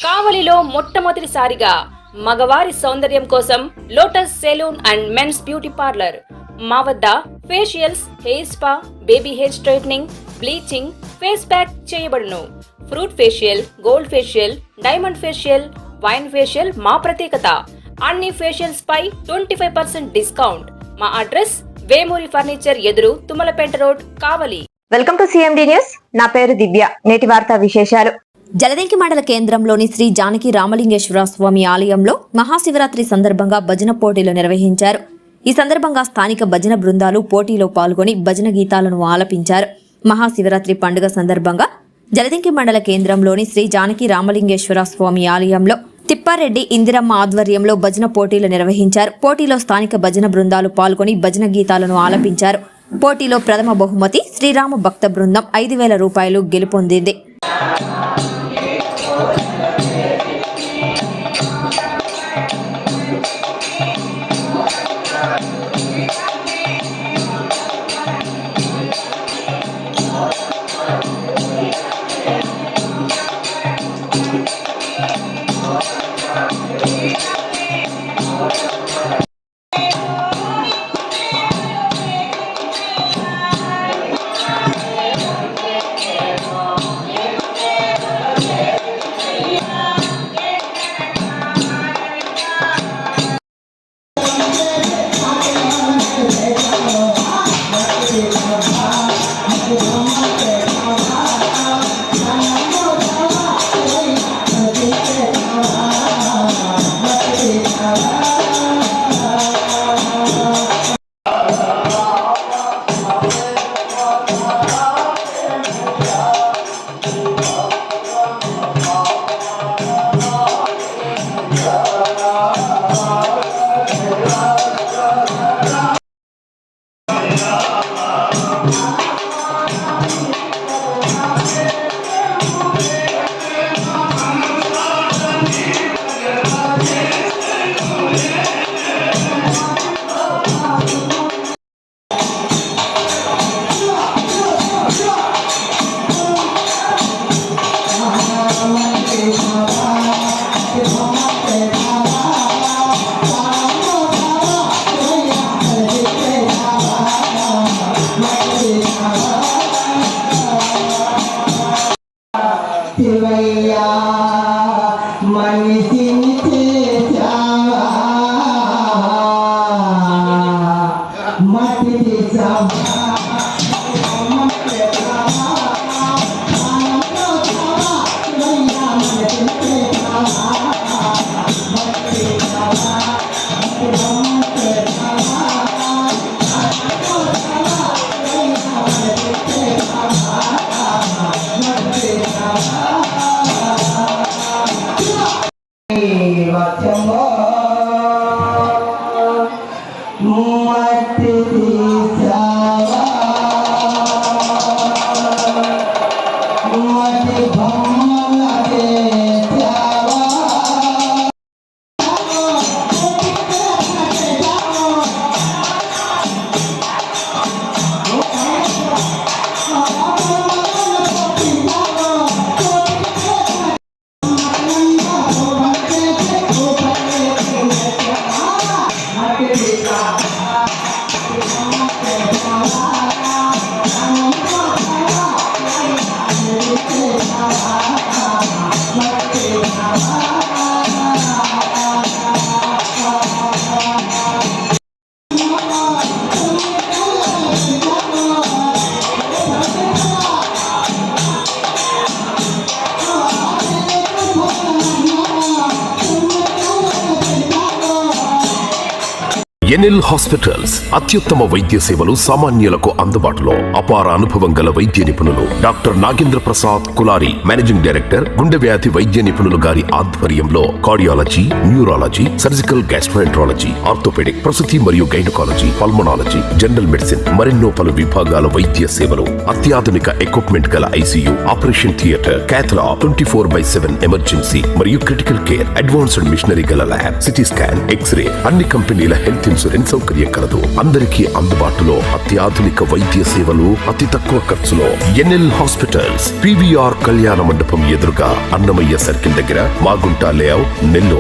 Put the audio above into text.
కావలిలో మొట్టమొదటిసారిగా మగవారి సౌందర్యం కోసం lotus salon and men's beauty parlour. మా వద్ద facials, hair spa, baby hair straightening, bleaching, face pack చేయబడును. Fruit facial, gold facial, diamond facial, wine facial మా ప్రత్యేకత. అన్ని ఫేషియల్స్ పై 25% డిస్కౌంట్. మా అడ్రస్ వేమూరి ఫర్నిచర్ ఎదురు, Tummalapeta road, Kavali. Welcome to CMD news. నా పేరు దివ్య. నేటి వార్తా విశేషాలు. జలదంకి మండల కేంద్రంలోని శ్రీ జానకి రామలింగేశ్వర స్వామి ఆలయంలో మహాశివరాత్రి సందర్భంగా భజన పోటీలు నిర్వహించారు. ఈ సందర్భంగా స్థానిక భజన బృందాలు పోటీలో పాల్గొని భజన గీతాలను ఆలపించారు. మహాశివరాత్రి పండుగ సందర్భంగా జలదంకి మండల కేంద్రంలోని శ్రీ జానకి రామలింగేశ్వర స్వామి ఆలయంలో తిప్పారెడ్డి ఇందిరమ్మ ఆధ్వర్యంలో భజన పోటీలు నిర్వహించారు. పోటీలో స్థానిక భజన బృందాలు పాల్గొని భజన గీతాలను ఆలపించారు. పోటీలో ప్రథమ బహుమతి శ్రీరామ భక్త బృందం 5,000 రూపాయలు గెలుపొందింది. ఎన్ఎల్ హాస్పిటల్స్ అత్యుత్తమ వైద్య సేవలు సామాన్యులకు అందుబాటులో. అపార అనుభవం గల వైద్య నిపుణులు doctor Nagendra Prasad Kulari, managing director, గుండె వ్యాధి వైద్య నిపుణులు గారి ఆధ్వర్యంలో cardiology, neurology, surgical gastroenterology, orthopaedic, ప్రసూతి మరియు గైనకాలజీ, పల్మనాలజీ, జనరల్ మెడిసిన్ మరెన్నో పలు విభాగాల వైద్య సేవలు. అత్యాధునిక ఎక్విప్మెంట్ గల ICU, operation theatre, cath lab, 24/7 emergency మరియు క్రిటికల్ కేర్, అడ్వాన్స్డ్ మిషనరీ గల ల్యాబ్, సిటీ స్కాన్, ఎక్స్రే, అన్ని కంపెనీల హెల్త్ ఇన్సూరెన్స్ సౌకర్యం కలదు. అందరికీ అందుబాటులో అత్యాధునిక వైద్య సేవలు అతి తక్కువ ఖర్చులో. ఎన్ఎల్ హాస్పిటల్స్, పివిఆర్ కళ్యాణ మండపం ఎదురుగా, అన్నమయ్య సర్కిల్ దగ్గర, మాగుంట లేఅవుట్, నెల్లూరు.